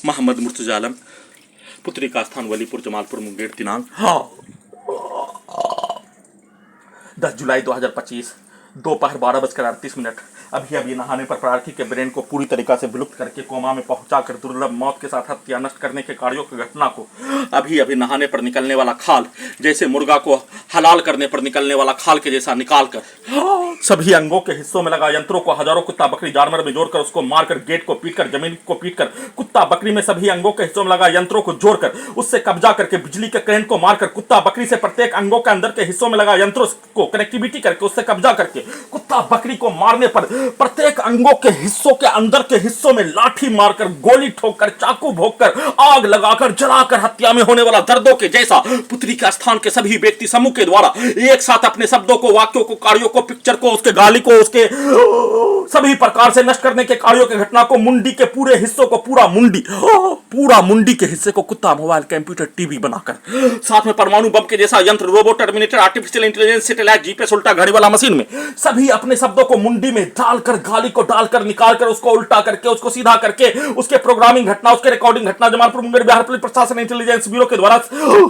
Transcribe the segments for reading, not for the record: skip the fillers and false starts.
मोहम्मद मुर्तजा आलम, पुत्री का स्थान वलीपुर जमालपुर मुंगेर, दिनांक 10 जुलाई 2025 दोपहर 12:38। अभी अभी नहाने पर प्रार्थी के ब्रेन को पूरी तरीका से विलुप्त करके कोमा में पहुंचाकर दुर्लभ मौत के साथ हत्या नष्ट करने के कार्यों की घटना को अभी अभी नहाने पर निकलने वाला खाल, जैसे मुर्गा को हलाल करने पर निकलने वाला खाल के जैसा निकालकर सभी अंगों के हिस्सों में लगा यंत्रों को हजारों कुत्ता बकरी जानवर में जोड़कर उसको मारकर गेट को पीटकर जमीन को पीटकर कुत्ता बकरी में सभी अंगों के हिस्सों में लगा यंत्रों को जोड़कर उससे कब्जा करके बिजली के करंट को मारकर कुत्ता बकरी से प्रत्येक अंगों के अंदर के हिस्सों में लगा यंत्रों को कनेक्टिविटी करके उससे कब्जा करके कुत्ता बकरी को मारने पर प्रत्येक अंगों के हिस्सों के अंदर के हिस्सों में लाठी मारकर गोली ठोककर चाकू भोंककर आग लगाकर जलाकर हत्या में होने वाला दर्दों के जैसा पुत्री का स्थान के सभी व्यक्ति समूह के द्वारा एक साथ अपने शब्दों को, वाक्यों को, कार्यों को, पिक्चर को, उसके गाली को, उसके सभी प्रकार से नष्ट करने के कार्यों की घटना को, मुंडी के पूरे हिस्सों को, पूरा मुंडी के हिस्से को कुत्ता, मोबाइल, कंप्यूटर, टीवी बनाकर साथ में परमाणु बम के जैसा यंत्र, robot, terminator, artificial intelligence, satellite, GPS, उल्टा घड़ी वाला मशीन में सभी अपने शब्दों को मुंडी में डालकर, गाली को डालकर, निकालकर, उसको उल्टा करके, उसको सीधा करके, उसके प्रोग्रामिंग घटना, उसके रिकॉर्डिंग घटना जमालपुर मुंगेर बिहार पुलिस प्रशासन इंटेलिजेंस ब्यूरो के द्वारा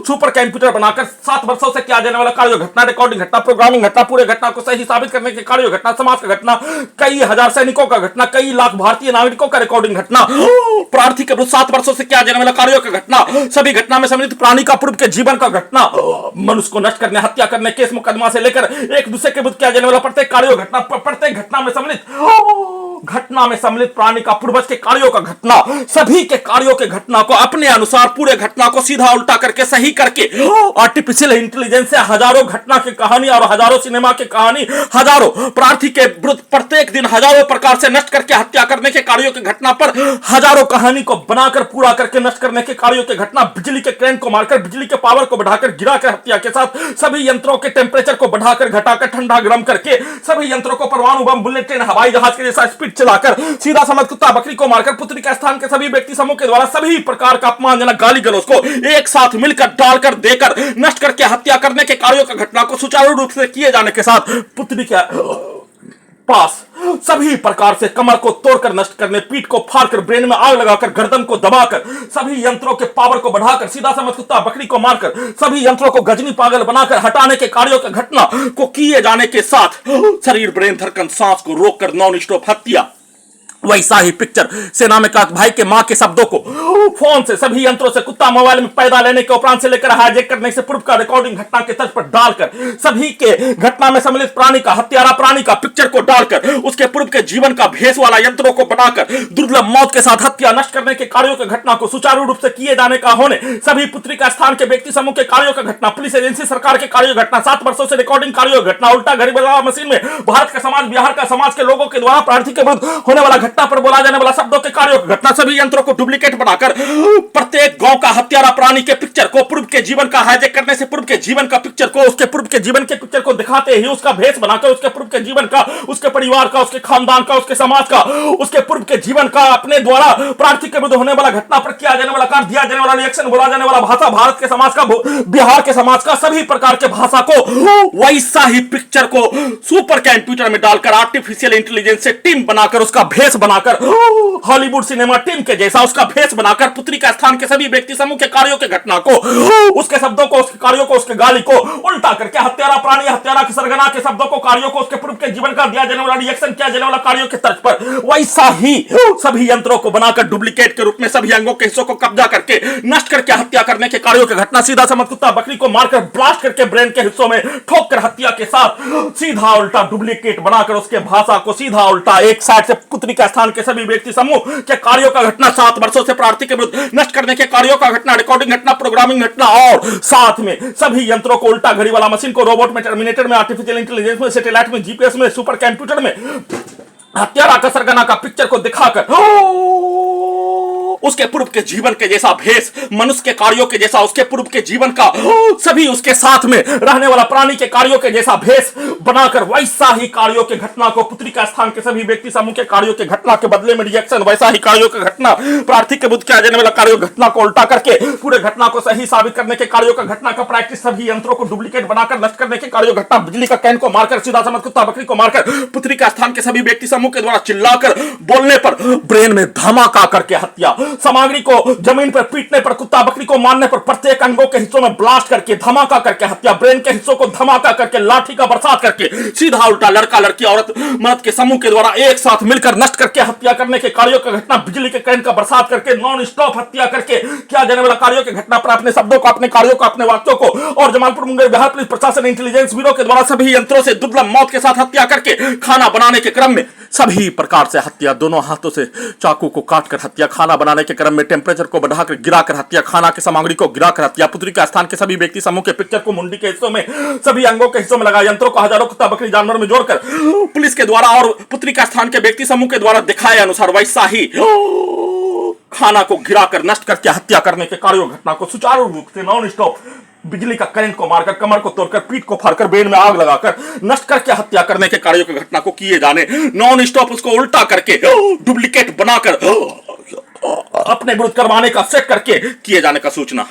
सुपर कंप्यूटर बनाकर 7 वर्षों से किया जाने वाला कार्य घटना, रिकॉर्डिंग घटना, प्रोग्रामिंग घटना, पूरे घटना को सही साबित करने के कार्य घटना, समाज का घटना, कई हजार सैनिकों का घटना, कई लाख भारतीय नागरिकों का रिकॉर्डिंग घटना, प्रार्थी के विरुद्ध 7 वर्षों से किया जाने वाला कार्यों की घटना, सभी घटना में सम्मिलित प्राणी का पूर्व के जीवन का घटना, मनुष्य को नष्ट करने, हत्या करने, केस मुकदमा से लेकर एक दूसरे के विरुद्ध किया जाने वाला प्रत्येक कार्य घटना, प्रत्येक घटना में सम्मिलित प्राणी का पूर्वज के कार्यों का घटना, सभी के कार्यों के घटना को अपने अनुसार पूरे घटना को सीधा उल्टा करके सही करके आर्टिफिशियल इंटेलिजेंस से हजारों घटना की कहानी और हजारों सिनेमा की कहानी, हजारों प्रार्थी के विरुद्ध प्रत्येक दिन हजारों प्रकार से नष्ट करके हत्या करने के कार्यों की घटना पर हजारों कहानी को बनाकर पूरा करके नष्ट करने के कार्यों की घटना, बिजली के करंट को मारकर, बिजली के पावर को बढ़ाकर, गिराकर हत्या के साथ सभी यंत्रों के टेम्परेचर को बढ़ाकर, घटाकर, ठंडा गर्म करके सभी यंत्रों को परमाणु बम, बुलेट ट्रेन, हवाई जहाज के जैसा स्पीड चलाकर सीधा समझ कुत्ता बकरी को मारकर पुत्री का स्थान के सभी व्यक्ति समूह के द्वारा सभी प्रकार का अपमानजनक गाली गलौज को एक साथ मिलकर डालकर देकर नष्ट करके हत्या करने के कार्यों की घटना को सुचारू रूप से किए जाने के साथ पुत्री के पास सभी प्रकार से कमर को तोड़कर नष्ट करने, पीठ को फाड़कर, ब्रेन में आग लगाकर, गर्दन को दबाकर, सभी यंत्रों के पावर को बढ़ाकर, सीधा समझ कुत्ता बकरी को मारकर, सभी यंत्रों को गजनी पागल बनाकर हटाने के कार्यों की घटना को किए जाने के साथ शरीर, ब्रेन, धड़कन, सांस को रोककर नॉन स्टॉप हत्या, वैसा ही पिक्चर सेना में का भाई के मां के शब्दों को फोन से, सभी यंत्रों से, कुत्ता मोबाइल में पैदा लेने के उपरांत से लेकर हाईजैक करने से पूर्व का रिकॉर्डिंग घटना के तर्ज पर डालकर सभी के घटना में सम्मिलित प्राणी का, हत्यारा प्राणी का पिक्चर को डालकर उसके पूर्व के जीवन का भेस वाला यंत्रों को बनाकर दुर्लभ मौत के साथ हत्या नष्ट करने के कार्यों की घटना को सुचारू रूप से किए जाने का होने, सभी पुत्री का स्थान के व्यक्ति समूह के कार्यों की घटना, पुलिस एजेंसी, सरकार के कार्यों घटना, 7 वर्षों से रिकॉर्डिंग कार्यों घटना, उल्टा घड़ी वाला मशीन में भारत का समाज, बिहार का समाज के लोगों के द्वारा प्रार्थी के विरुद्ध होने वाला घटना पर बोला जाने वाला शब्दों के कार्यों की घटना, सभी यंत्रों को डुप्लीकेट बनाकर प्रत्येक गांव का हत्यारा प्राणी के पिक्चर को, पूर्व के जीवन का हाईजैक करने से पूर्व के जीवन का पिक्चर को, उसके पूर्व के जीवन के पिक्चर को दिखाते ही उसका भेष बनाकर उसके पूर्व के जीवन का, उसके परिवार का, उसके खानदान का, उसके समाज का, उसके पूर्व के जीवन का अपने द्वारा प्रार्थी के विरुद्ध होने वाला घटना पर किया जाने वाला कार्य, दिया जाने वाला रिएक्शन, बोला जाने वाला भाषा, भारत के समाज का, बिहार के समाज का, सभी प्रकार के भाषा को वैसा ही पिक्चर को सुपर कंप्यूटर में डालकर आर्टिफिशियल इंटेलिजेंस से टीम बनाकर, उसका भेष बनाकर, हॉलीवुड सिनेमा टीम के जैसा उसका भेष बनाकर पुत्री का स्थान के सभी व्यक्ति समूह के कार्यों के घटना को, उसके शब्दों को, उसके कार्यों को, उसके गाली को उल्टा करके हत्यारा प्राणी, हत्यारा की सरगना के शब्दों को, कार्यों को, उसके पूर्व के जीवन का दिया जाने वाला रिएक्शन, किया जाने वाला कार्यों के तर्ज पर वैसा ही सभी यंत्रों को बनाकर डुप्लीकेट के रूप में सभी अंगों के हिस्सों को कब्जा करके नष्ट करके हत्या करने के कार्यों की घटना, सीधा समझ कुत्ता बकरी को मारकर ब्लास्ट करके ब्रेन के हिस्सों में ठोक कर हत्या के साथ सीधा उल्टा डुप्लीकेट बनाकर उसके भाषा को सीधा उल्टा एक साइड से पुत्री का स्थान के सभी व्यक्ति समूह के कार्यों का घटना, 7 वर्षों से प्रार्थी के विरुद्ध नष्ट करने के कार्यों का घटना, रिकॉर्डिंग घटना, प्रोग्रामिंग घटना और साथ में सभी यंत्रों को, उल्टा घड़ी वाला मशीन को, रोबोट में, टर्मिनेटर में, आर्टिफिशियल इंटेलिजेंस में, सैटेलाइट में, जीपीएस में, सुपर कंप्यूटर में हत्यारा का सरगना का पिक्चर को दिखाकर उसके पूर्व के जीवन के जैसा भेष, मनुष्य के कार्यों के जैसा उसके पूर्व के जीवन का, सभी उसके साथ में रहने वाला प्राणी के कार्यों के जैसा भेष बनाकर वैसा ही कार्यों के घटना को, पुत्री का स्थान के सभी व्यक्ति समूह के कार्यों के घटना के बदले में रिएक्शन, वैसा ही कार्यों की घटना, प्रार्थी के विरुद्ध किया जाने वाला कार्यों घटना को उल्टा करके पूरे घटना को सही साबित करने के कार्यों का घटना का प्रैक्टिस, सभी यंत्रों को डुप्लीकेट बनाकर नष्ट करने के कार्यों घटना, बिजली का कैन को मारकर, सीधा समझ कुत्ता बकरी को मारकर पुत्री का स्थान के सभी व्यक्ति समूह के द्वारा चिल्लाकर बोलने पर ब्रेन में धमाका करके हत्या, सामग्री को जमीन पर पीटने पर, कुत्ता बकरी को मारने पर, प्रत्येक अंगों के हिस्सों में ब्लास्ट करके, धमाका करके हत्या, ब्रेन के हिस्सों को धमाका करके, लाठी का बरसात करके, सीधा उल्टा लड़का लड़की औरत मर्द के समूह के द्वारा एक साथ मिलकर नष्ट करके हत्या करने के कार्यों की घटना, बिजली के करंट का बरसात करके, नॉन स्टॉप हत्या करके किया जाने वाला कार्यों की घटना पर अपने शब्दों को, अपने कार्यों को, अपने वाक्यों को और जमालपुर मुंगेर बिहार पुलिस प्रशासन इंटेलिजेंस ब्यूरो के द्वारा सभी यंत्रों से दुर्लभ मौत के साथ हत्या करके खाना बनाने के क्रम में सभी प्रकार से हत्या, दोनों हाथों से चाकू को काटकर हत्या, खाना बनाने के क्रम में टेम्परेचर को बढ़ाकर गिराकर हत्या, खाना की सामग्री को गिराकर हत्या, पुत्री का स्थान के सभी व्यक्ति समूह के पिक्चर को मुंडी के हिस्सों में, सभी अंगों के हिस्सों में लगा यंत्रों को हजारों कुत्ता बकरी जानवर में जोड़कर पुलिस के द्वारा और पुत्री का स्थान के व्यक्ति समूह के द्वारा दिखाए अनुसार वैसा ही खाना को गिराकर नष्ट करके हत्या करने के कार्यों घटना को सुचारू रूप से नॉन स्टॉप बिजली का करंट को मारकर, कमर को तोड़कर, पीठ को फाड़कर, ब्रेन में आग लगाकर नष्ट करके हत्या करने के कार्यों की घटना को किए जाने, नॉन स्टॉप उसको उल्टा करके डुप्लीकेट बनाकर अपने विरुद्ध करवाने का सेट करके किए जाने का सूचना।